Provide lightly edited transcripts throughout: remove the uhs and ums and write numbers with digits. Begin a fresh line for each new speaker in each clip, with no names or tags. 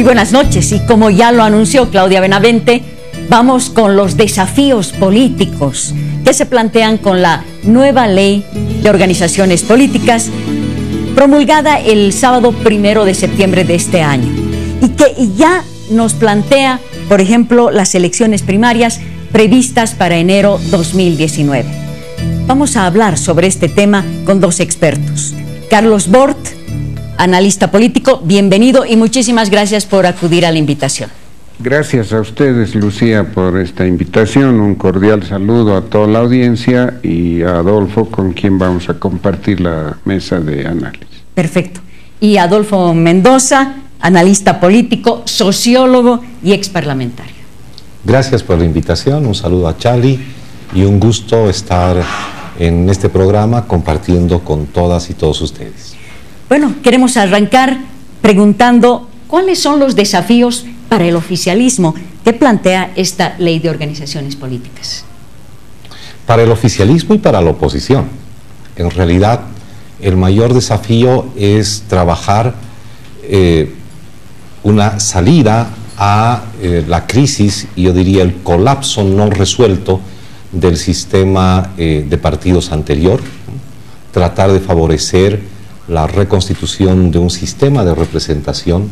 Muy buenas noches, y como ya lo anunció Claudia Benavente, vamos con los desafíos políticos que se plantean con la nueva ley de organizaciones políticas promulgada el sábado 1 de septiembre de este año y que ya nos plantea, por ejemplo, las elecciones primarias previstas para enero 2019. Vamos a hablar sobre este tema con dos expertos. Carlos Bort, analista político, bienvenido y muchísimas gracias por acudir a la invitación.
Gracias a ustedes, Lucía, por esta invitación. Un cordial saludo a toda la audiencia y a Adolfo, con quien vamos a compartir la mesa de análisis.
Perfecto. Y Adolfo Mendoza, analista político, sociólogo y exparlamentario.
Gracias por la invitación, un saludo a Charlie y un gusto estar en este programa compartiendo con todas y todos ustedes.
Bueno, queremos arrancar preguntando cuáles son los desafíos para el oficialismo que plantea esta ley de organizaciones políticas.
Para el oficialismo y para la oposición. En realidad, el mayor desafío es trabajar una salida a la crisis, y yo diría el colapso no resuelto del sistema de partidos anterior, tratar de favorecer la reconstitución de un sistema de representación,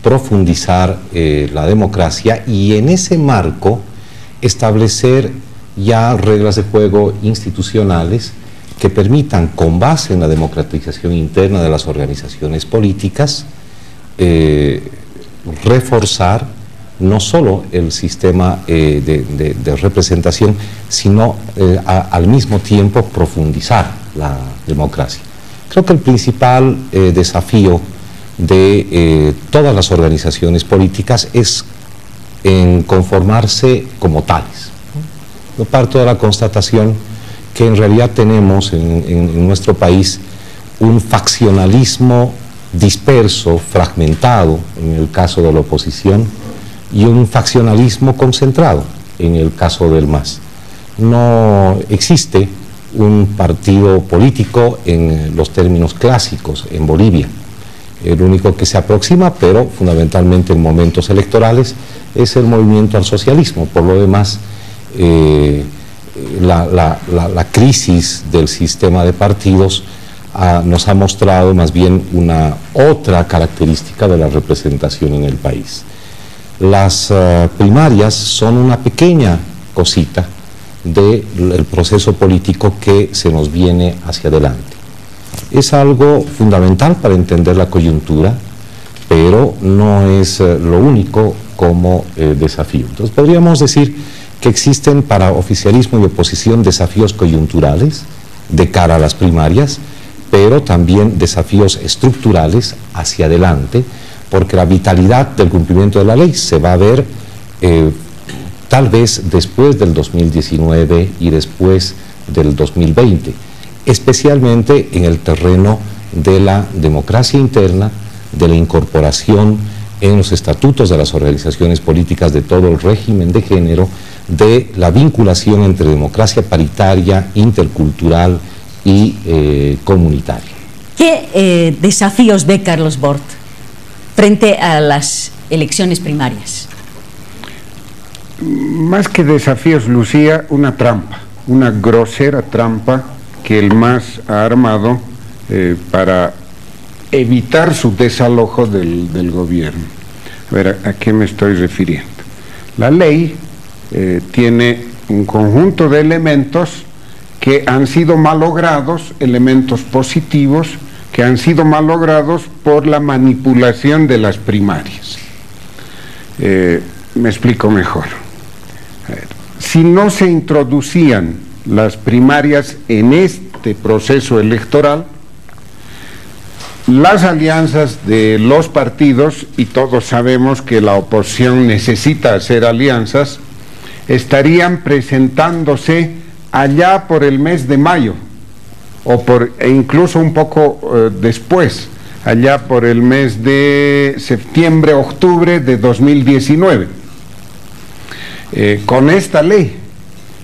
profundizar la democracia y en ese marco establecer ya reglas de juego institucionales que permitan, con base en la democratización interna de las organizaciones políticas, reforzar no solo el sistema de representación, sino al mismo tiempo profundizar la democracia. Creo que el principal desafío de todas las organizaciones políticas es en conformarse como tales. Yo parto de la constatación que en realidad tenemos en nuestro país un faccionalismo disperso, fragmentado en el caso de la oposición, y un faccionalismo concentrado en el caso del MAS. No existe un partido político en los términos clásicos en Bolivia. El único que se aproxima, pero fundamentalmente en momentos electorales, es el movimiento al socialismo. Por lo demás, la crisis del sistema de partidos nos ha mostrado más bien una otra característica de la representación en el país. Las primarias son una pequeña cosita del proceso político que se nos viene hacia adelante. Es algo fundamental para entender la coyuntura, pero no es lo único como desafío. Entonces podríamos decir que existen para oficialismo y oposición desafíos coyunturales de cara a las primarias, pero también desafíos estructurales hacia adelante, porque la vitalidad del cumplimiento de la ley se va a ver tal vez después del 2019 y después del 2020, especialmente en el terreno de la democracia interna, de la incorporación en los estatutos de las organizaciones políticas de todo el régimen de género, de la vinculación entre democracia paritaria, intercultural y comunitaria.
¿Qué desafíos ve Carlos Bort frente a las elecciones primarias?
Más que desafíos, Lucía, una trampa, una grosera trampa que el MAS ha armado para evitar su desalojo del gobierno. A ver, ¿a qué me estoy refiriendo? La ley tiene un conjunto de elementos que han sido malogrados, elementos positivos, que han sido malogrados por la manipulación de las primarias. Me explico mejor. A ver, si no se introducían las primarias en este proceso electoral, las alianzas de los partidos, y todos sabemos que la oposición necesita hacer alianzas, estarían presentándose allá por el mes de mayo, e incluso un poco después, allá por el mes de septiembre, octubre de 2019. Con esta ley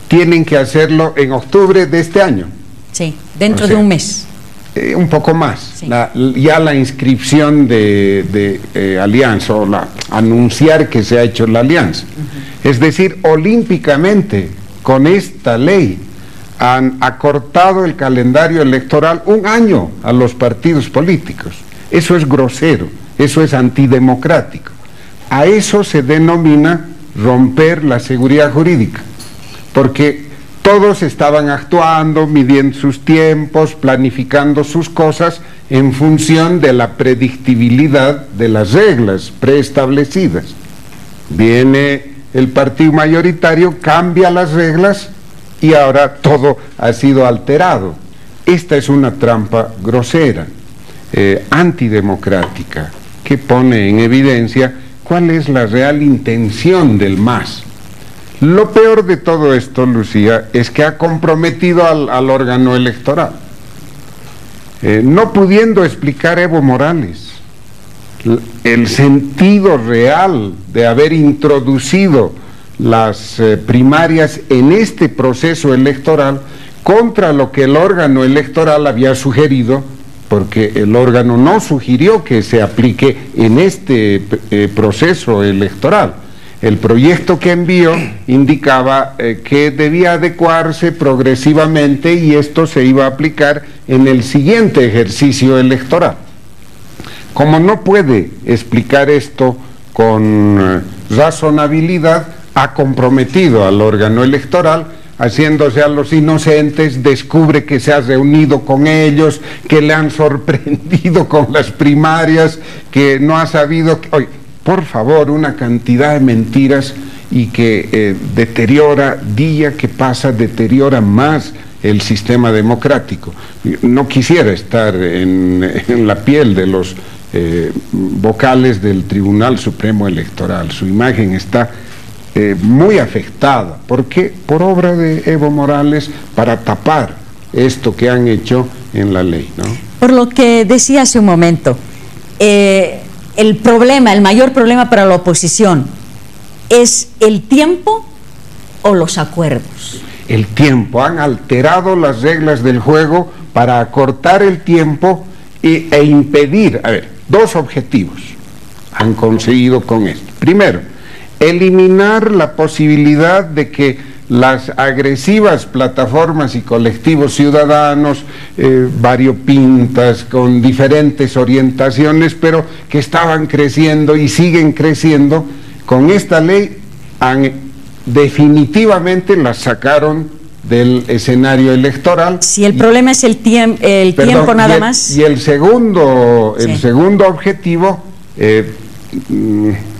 tienen que hacerlo en octubre de este año.
Sí, dentro de un mes.
un poco más,
Sí.
ya la inscripción de alianza o anunciar que se ha hecho la alianza. Es decir, olímpicamente con esta ley han acortado el calendario electoral 1 año a los partidos políticos. Eso es grosero, eso es antidemocrático. A eso se denomina romper la seguridad jurídica, porque todos estaban actuando, midiendo sus tiempos, planificando sus cosas en función de la predictibilidad de las reglas preestablecidas. Viene el partido mayoritario, cambia las reglas y ahora todo ha sido alterado. Esta es una trampa grosera, antidemocrática, que pone en evidencia cuál es la real intención del MAS. Lo peor de todo esto, Lucía, es que ha comprometido al órgano electoral. No pudiendo explicar Evo Morales el sentido real de haber introducido las primarias en este proceso electoral contra lo que el órgano electoral había sugerido, porque el órgano no sugirió que se aplique en este proceso electoral. El proyecto que envió indicaba que debía adecuarse progresivamente y esto se iba a aplicar en el siguiente ejercicio electoral. Como no puede explicar esto con razonabilidad, ha comprometido al órgano electoral, haciéndose a los inocentes, descubre que se ha reunido con ellos, que le han sorprendido con las primarias, que no ha sabido... Oye, por favor, una cantidad de mentiras y que deteriora, día que pasa, deteriora más el sistema democrático. No quisiera estar en la piel de los vocales del Tribunal Supremo Electoral. Su imagen está muy afectada. ¿Por qué? Por obra de Evo Morales, para tapar esto que han hecho en la ley, ¿no?
Por lo que decía hace un momento, el mayor problema para la oposición es el tiempo o los acuerdos.
El tiempo. Han alterado las reglas del juego para acortar el tiempo e impedir, a ver, 2 objetivos han conseguido con esto. Primero, eliminar la posibilidad de que las agresivas plataformas y colectivos ciudadanos variopintas, con diferentes orientaciones, pero que estaban creciendo y siguen creciendo, con esta ley definitivamente las sacaron del escenario electoral.
Si el problema es el tiempo nada más.
Y el segundo objetivo,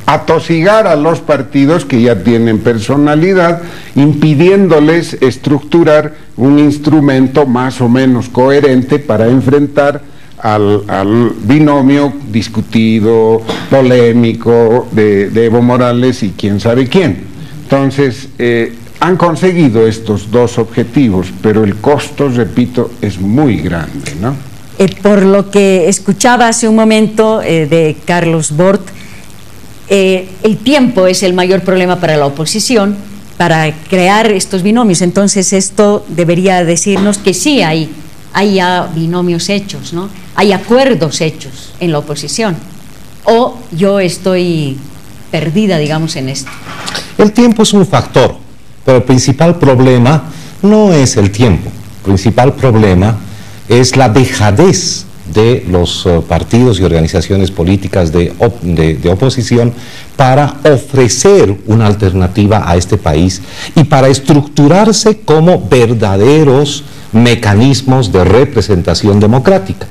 atosigar a los partidos que ya tienen personalidad, impidiéndoles estructurar un instrumento más o menos coherente para enfrentar al binomio discutido, polémico de Evo Morales y quién sabe quién. Entonces, han conseguido estos 2 objetivos, pero el costo, repito, es muy grande, ¿no?
Por lo que escuchaba hace un momento de Carlos Bort, el tiempo es el mayor problema para la oposición, para crear estos binomios. Entonces esto debería decirnos que sí hay ya binomios hechos, ¿no? Hay acuerdos hechos en la oposición. O yo estoy perdida, digamos, en esto.
El tiempo es un factor, pero el principal problema no es el tiempo. El principal problema es la dejadez de los partidos y organizaciones políticas de oposición para ofrecer una alternativa a este país y para estructurarse como verdaderos mecanismos de representación democrática.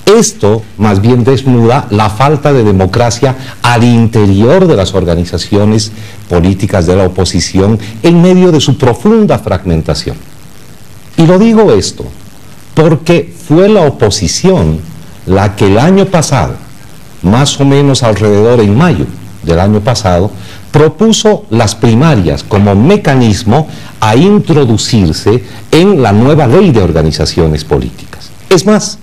Esto más bien desnuda la falta de democracia al interior de las organizaciones políticas de la oposición en medio de su profunda fragmentación. Y lo digo esto porque fue la oposición la que el año pasado, más o menos alrededor en mayo del año pasado, propuso las primarias como mecanismo a introducirse en la nueva ley de organizaciones políticas. Es más,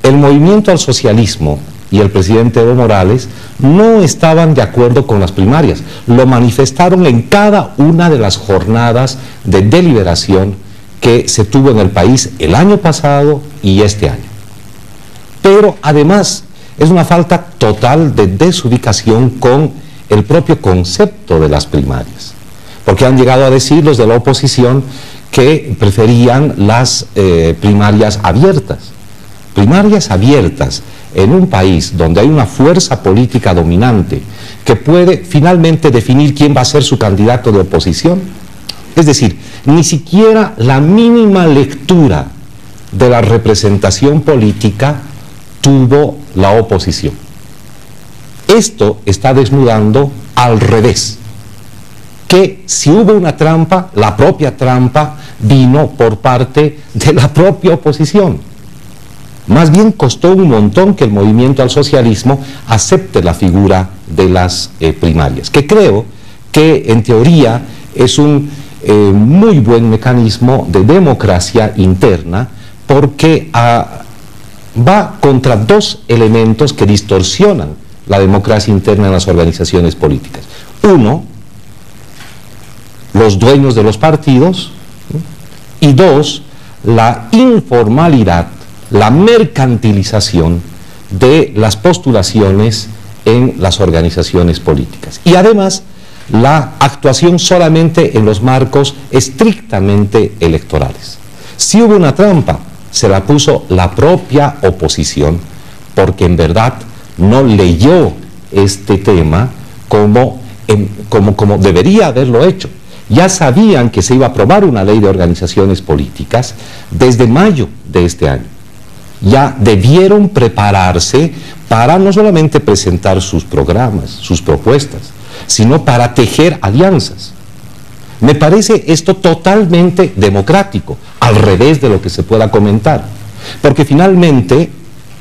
el movimiento al socialismo y el presidente Evo Morales no estaban de acuerdo con las primarias. Lo manifestaron en cada una de las jornadas de deliberación que se tuvo en el país el año pasado y este año. Pero además es una falta total de desubicación con el propio concepto de las primarias, porque han llegado a decir los de la oposición que preferían las primarias abiertas. Primarias abiertas en un país donde hay una fuerza política dominante que puede finalmente definir quién va a ser su candidato de oposición. Es decir, ni siquiera la mínima lectura de la representación política tuvo la oposición. Esto está desnudando al revés, que si hubo una trampa, la propia trampa vino por parte de la propia oposición. Más bien costó un montón que el movimiento al socialismo acepte la figura de las primarias, que creo que en teoría es un muy buen mecanismo de democracia interna, porque va contra dos elementos que distorsionan la democracia interna en las organizaciones políticas. Uno, los dueños de los partidos, y dos, la informalidad, la mercantilización de las postulaciones en las organizaciones políticas. Y además, la actuación solamente en los marcos estrictamente electorales. Si hubo una trampa, se la puso la propia oposición, porque en verdad no leyó este tema como debería haberlo hecho. Ya sabían que se iba a aprobar una ley de organizaciones políticas desde mayo de este año. Ya debieron prepararse para no solamente presentar sus programas, sus propuestas, sino para tejer alianzas. Me parece esto totalmente democrático, al revés de lo que se pueda comentar, porque finalmente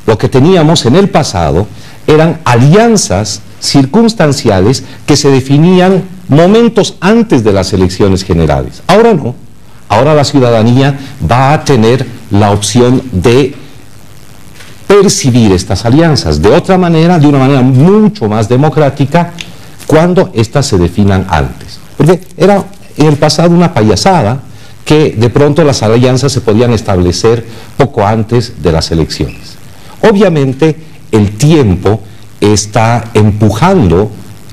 lo que teníamos en el pasado eran alianzas circunstanciales que se definían momentos antes de las elecciones generales. Ahora no, ahora la ciudadanía va a tener la opción de percibir estas alianzas de otra manera, de una manera mucho más democrática, cuando éstas se definan antes. Porque era en el pasado una payasada que de pronto las alianzas se podían establecer poco antes de las elecciones. Obviamente el tiempo está empujando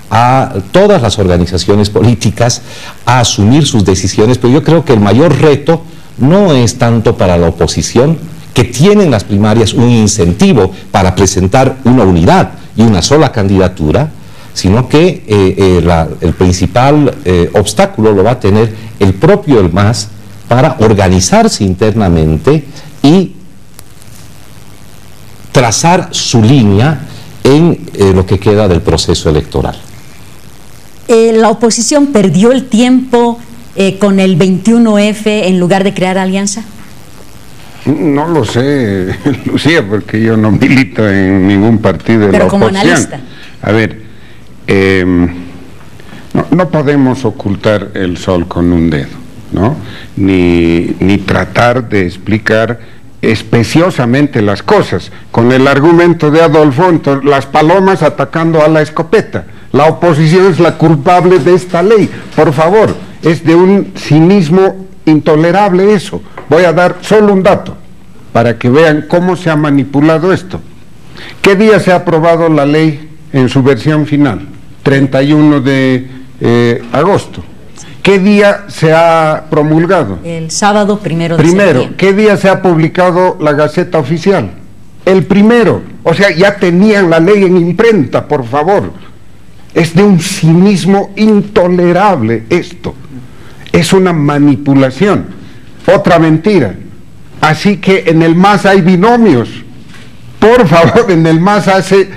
a todas las organizaciones políticas a asumir sus decisiones, pero yo creo que el mayor reto no es tanto para la oposición, que tienen las primarias un incentivo para presentar una unidad y una sola candidatura, sino que el principal obstáculo lo va a tener el propio MAS para organizarse internamente y trazar su línea en lo que queda del proceso electoral.
¿La oposición perdió el tiempo con el 21F en lugar de crear alianza?
No lo sé, Lucía, porque yo no milito en ningún partido de la oposición.
Pero como analista.
A ver, no podemos ocultar el sol con un dedo, ¿no? Ni tratar de explicar especiosamente las cosas, con el argumento de Adolfo, las palomas atacando a la escopeta. La oposición es la culpable de esta ley, por favor, es de un cinismo intolerable eso. Voy a dar solo un dato, para que vean cómo se ha manipulado esto. ¿Qué día se ha aprobado la ley en su versión final? 31 de agosto. ¿Qué día se ha promulgado?
El sábado 1 de septiembre.
¿Qué día se ha publicado la Gaceta Oficial? El 1. O sea, ya tenían la ley en imprenta, por favor. Es de un cinismo intolerable esto. Es una manipulación. Otra mentira. Así que en el MAS hay binomios. Por favor, en el MAS hace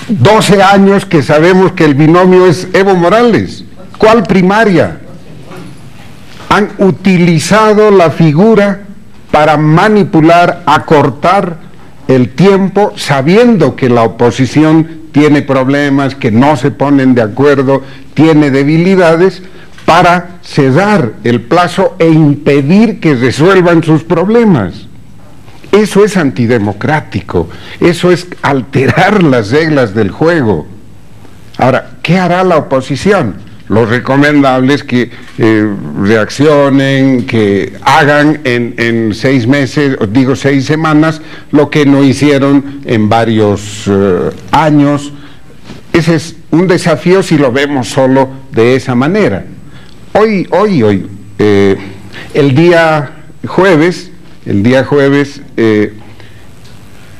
12 años que sabemos que el binomio es Evo Morales. ¿Cuál primaria? Han utilizado la figura para manipular, acortar el tiempo, sabiendo que la oposición tiene problemas, que no se ponen de acuerdo, tiene debilidades, para ceder el plazo e impedir que resuelvan sus problemas. Eso es antidemocrático, eso es alterar las reglas del juego. Ahora, ¿qué hará la oposición? lo recomendable es que reaccionen, que hagan en 6 meses, digo 6 semanas, lo que no hicieron en varios años. Ese es un desafío si lo vemos solo de esa manera. Hoy, el día jueves,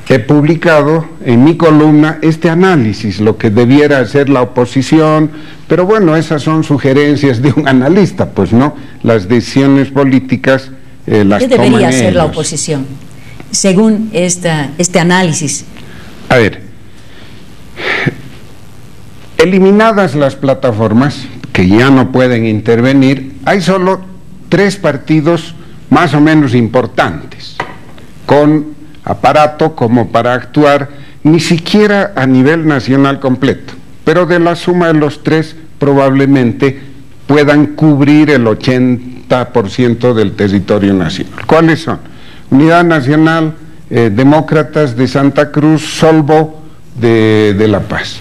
he publicado en mi columna este análisis, lo que debiera hacer la oposición, pero bueno, esas son sugerencias de un analista, pues no, las decisiones políticas las toman ellos.
¿Qué debería hacer la oposición, según este análisis?
A ver, eliminadas las plataformas que ya no pueden intervenir, hay solo 3 partidos más o menos importantes, con aparato como para actuar, ni siquiera a nivel nacional completo, pero de la suma de los 3 probablemente puedan cubrir el 80% del territorio nacional. ¿Cuáles son? Unidad Nacional, Demócratas de Santa Cruz, Solvo de La Paz.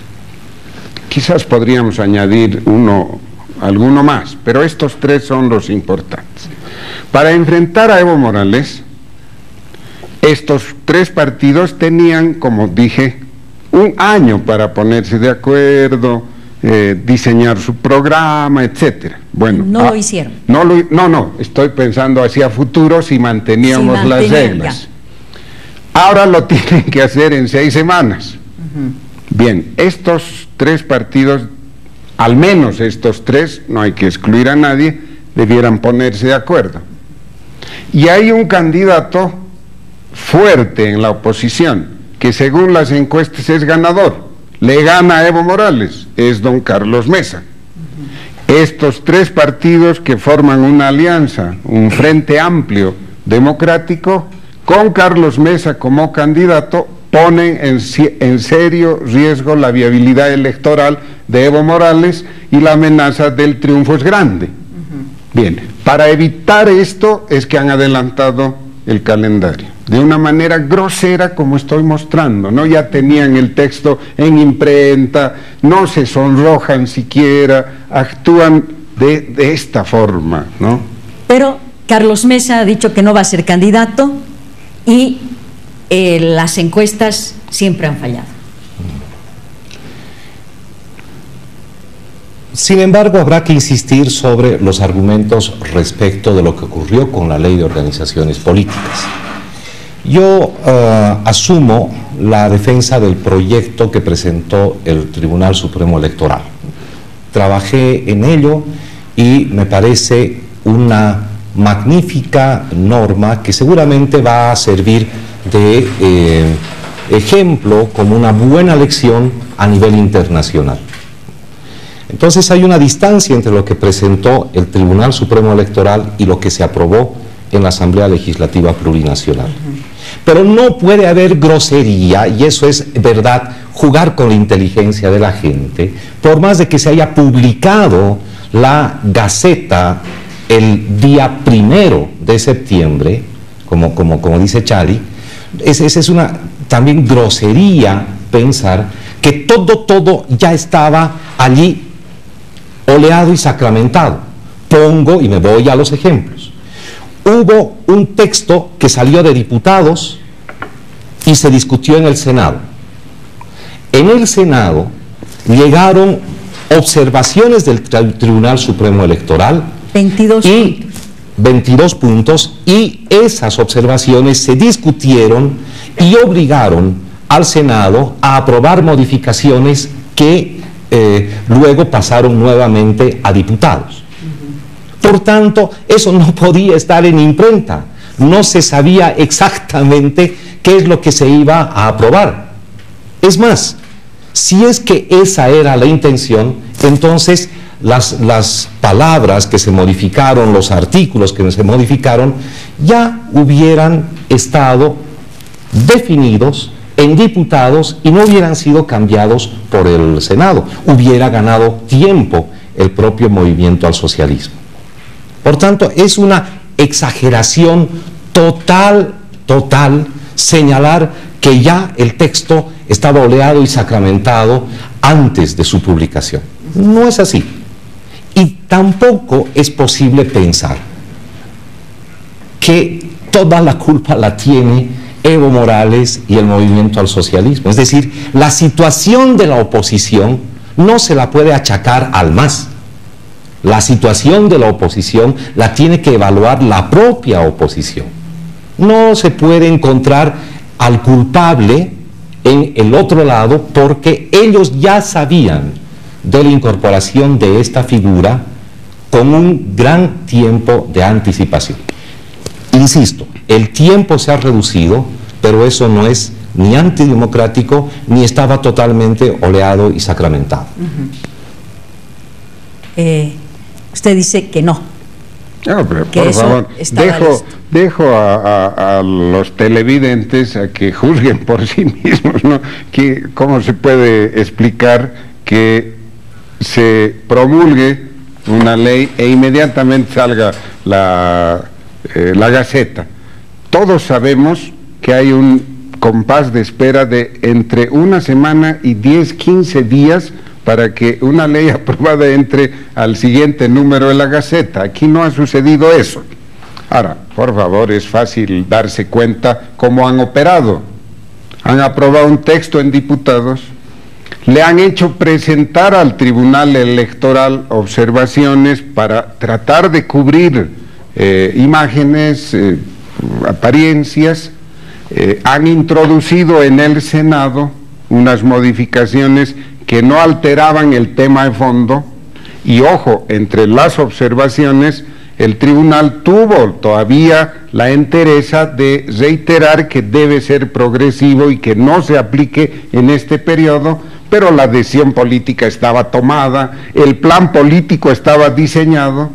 Quizás podríamos añadir alguno más, pero estos 3 son los importantes. Para enfrentar a Evo Morales, estos 3 partidos tenían, como dije, un año para ponerse de acuerdo, diseñar su programa, etcétera. Bueno,
no lo hicieron.
No, estoy pensando hacia futuro si manteníamos las reglas. Ahora lo tienen que hacer en 6 semanas. Bien, estos 3 partidos, al menos estos 3, no hay que excluir a nadie, debieran ponerse de acuerdo. Y hay un candidato fuerte en la oposición, que según las encuestas es ganador, le gana a Evo Morales, es don Carlos Mesa. Estos 3 partidos que forman una alianza, un frente amplio democrático, con Carlos Mesa como candidato, ponen en serio riesgo la viabilidad electoral de Evo Morales y la amenaza del triunfo es grande. Bien, para evitar esto es que han adelantado el calendario, de una manera grosera como estoy mostrando, ¿no? Ya tenían el texto en imprenta, no se sonrojan siquiera, actúan de esta forma, ¿no?
Pero Carlos Mesa ha dicho que no va a ser candidato y las encuestas siempre han fallado.
Sin embargo, habrá que insistir sobre los argumentos respecto de lo que ocurrió con la Ley de Organizaciones Políticas. Yo asumo la defensa del proyecto que presentó el Tribunal Supremo Electoral. Trabajé en ello y me parece una magnífica norma que seguramente va a servir de ejemplo como una buena lección a nivel internacional. Entonces hay una distancia entre lo que presentó el Tribunal Supremo Electoral y lo que se aprobó en la Asamblea Legislativa Plurinacional. Pero no puede haber grosería, y eso es verdad, jugar con la inteligencia de la gente, por más de que se haya publicado la Gaceta el día 1 de septiembre, como dice Chadi. Esa es una también grosería pensar que todo ya estaba allí oleado y sacramentado. Pongo y me voy a los ejemplos. Hubo un texto que salió de diputados y se discutió en el Senado. En el Senado llegaron observaciones del Tribunal Supremo Electoral 22 puntos, y esas observaciones se discutieron y obligaron al Senado a aprobar modificaciones que luego pasaron nuevamente a diputados. Por tanto, eso no podía estar en imprenta, no se sabía exactamente qué es lo que se iba a aprobar. Es más, si es que esa era la intención, entonces las palabras que se modificaron, los artículos que se modificaron, ya hubieran estado definidos en diputados y no hubieran sido cambiados por el Senado. Hubiera ganado tiempo el propio movimiento al socialismo. Por tanto, es una exageración total señalar que ya el texto estaba oleado y sacramentado antes de su publicación. No es así. tampoco es posible pensar que toda la culpa la tiene Evo Morales y el movimiento al socialismo. Es decir, la situación de la oposición no se la puede achacar al MAS. La situación de la oposición la tiene que evaluar la propia oposición. No se puede encontrar al culpable en el otro lado porque ellos ya sabían de la incorporación de esta figura con un gran tiempo de anticipación. Insisto, el tiempo se ha reducido, pero eso no es ni antidemocrático ni estaba totalmente oleado y sacramentado.
Usted dice que no.
No, pero
que
por favor, dejo a los televidentes a que juzguen por sí mismos, ¿no? ¿Cómo se puede explicar que se promulgue una ley e inmediatamente salga la Gaceta? Todos sabemos que hay un compás de espera de entre una semana y 10, 15 días para que una ley aprobada entre al siguiente número de la Gaceta. Aquí no ha sucedido eso. Ahora, por favor, es fácil darse cuenta cómo han operado. Han aprobado un texto en diputados, le han hecho presentar al Tribunal Electoral observaciones para tratar de cubrir imágenes, apariencias, han introducido en el Senado unas modificaciones que no alteraban el tema de fondo, y ojo, entre las observaciones el tribunal tuvo todavía la entereza de reiterar que debe ser progresivo y que no se aplique en este periodo, pero la decisión política estaba tomada, el plan político estaba diseñado,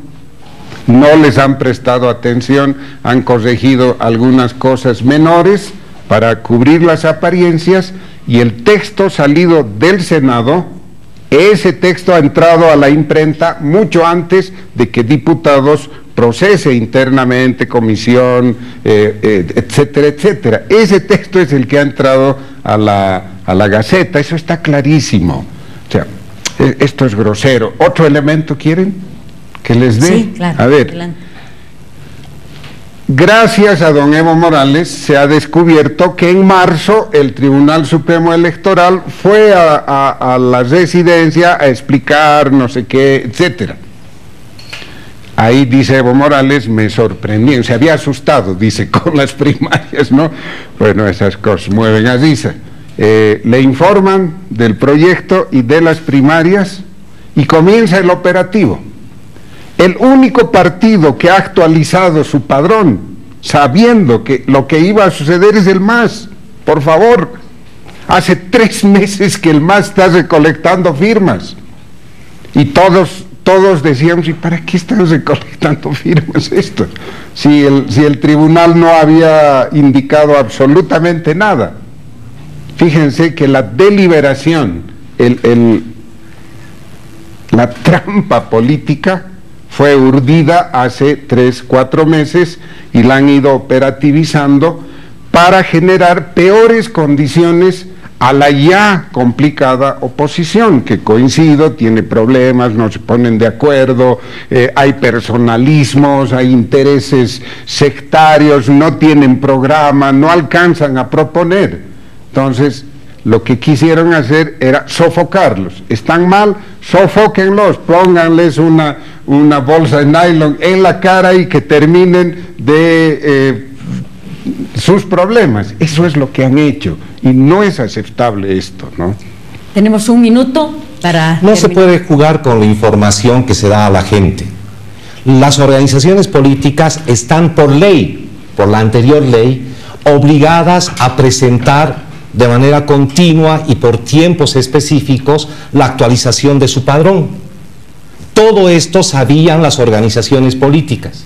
no les han prestado atención, han corregido algunas cosas menores para cubrir las apariencias, y el texto salido del Senado, ese texto ha entrado a la imprenta mucho antes de que diputados procese internamente, comisión, etcétera, etcétera. Ese texto es el que ha entrado a la Gaceta, eso está clarísimo. O sea, esto es grosero. ¿Otro elemento quieren que les dé?
Sí, claro.
A ver.
Adelante.
Gracias a don Evo Morales se ha descubierto que en marzo el Tribunal Supremo Electoral fue a la residencia a explicar no sé qué, etcétera. Ahí dice Evo Morales, me sorprendió, se había asustado, dice, con las primarias, ¿no? Bueno, esas cosas mueven a risa. Le informan del proyecto y de las primarias y comienza el operativo. El único partido que ha actualizado su padrón, sabiendo que lo que iba a suceder es el MAS. Por favor, hace 3 meses que el MAS está recolectando firmas. Y todos decíamos, ¿y para qué están recolectando firmas esto? Si el tribunal no había indicado absolutamente nada. Fíjense que la deliberación, la trampa política, fue urdida hace 3, 4 meses y la han ido operativizando para generar peores condiciones a la ya complicada oposición, que coincido, tiene problemas, no se ponen de acuerdo, hay personalismos, hay intereses sectarios, no tienen programa, no alcanzan a proponer. Entonces, lo que quisieron hacer era sofocarlos. Están mal, sofóquenlos, pónganles una bolsa de nylon en la cara y que terminen de sus problemas. Eso es lo que han hecho y no es aceptable esto, ¿no?
Tenemos 1 minuto para...
No se puede jugar con la información que se da a la gente. Las organizaciones políticas están por ley, por la anterior ley, obligadas a presentar de manera continua y por tiempos específicos la actualización de su padrón. Todo esto sabían las organizaciones políticas.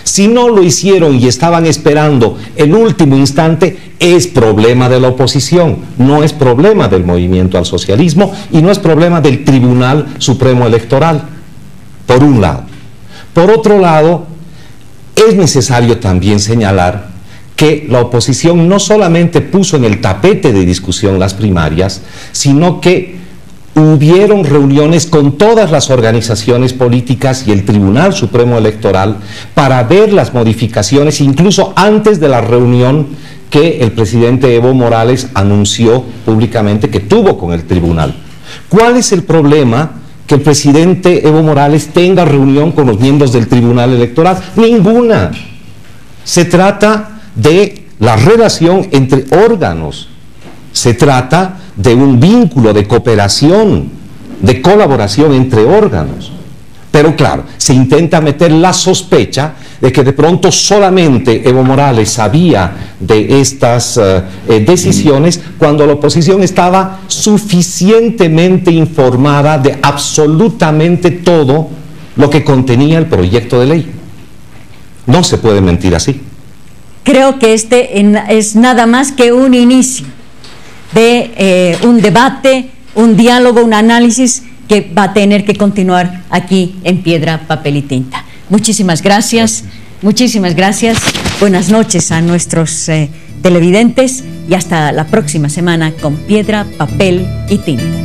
Si no lo hicieron y estaban esperando el último instante, es problema de la oposición, no es problema del movimiento al socialismo y no es problema del Tribunal Supremo Electoral, por un lado. Por otro lado, es necesario también señalar que la oposición no solamente puso en el tapete de discusión las primarias, sino que hubieron reuniones con todas las organizaciones políticas y el Tribunal Supremo Electoral para ver las modificaciones, incluso antes de la reunión que el presidente Evo Morales anunció públicamente que tuvo con el tribunal. ¿Cuál es el problema que el presidente Evo Morales tenga reunión con los miembros del Tribunal Electoral? Ninguna. Se trata de la relación entre órganos. Se trata de un vínculo de cooperación, de colaboración entre órganos. Pero claro, se intenta meter la sospecha de que de pronto solamente Evo Morales sabía de estas decisiones cuando la oposición estaba suficientemente informada de absolutamente todo lo que contenía el proyecto de ley. No se puede mentir así.
Creo que este es nada más que un inicio de un debate, un diálogo, un análisis que va a tener que continuar aquí en Piedra, Papel y Tinta. Muchísimas gracias. Muchísimas gracias. Buenas noches a nuestros televidentes y hasta la próxima semana con Piedra, Papel y Tinta.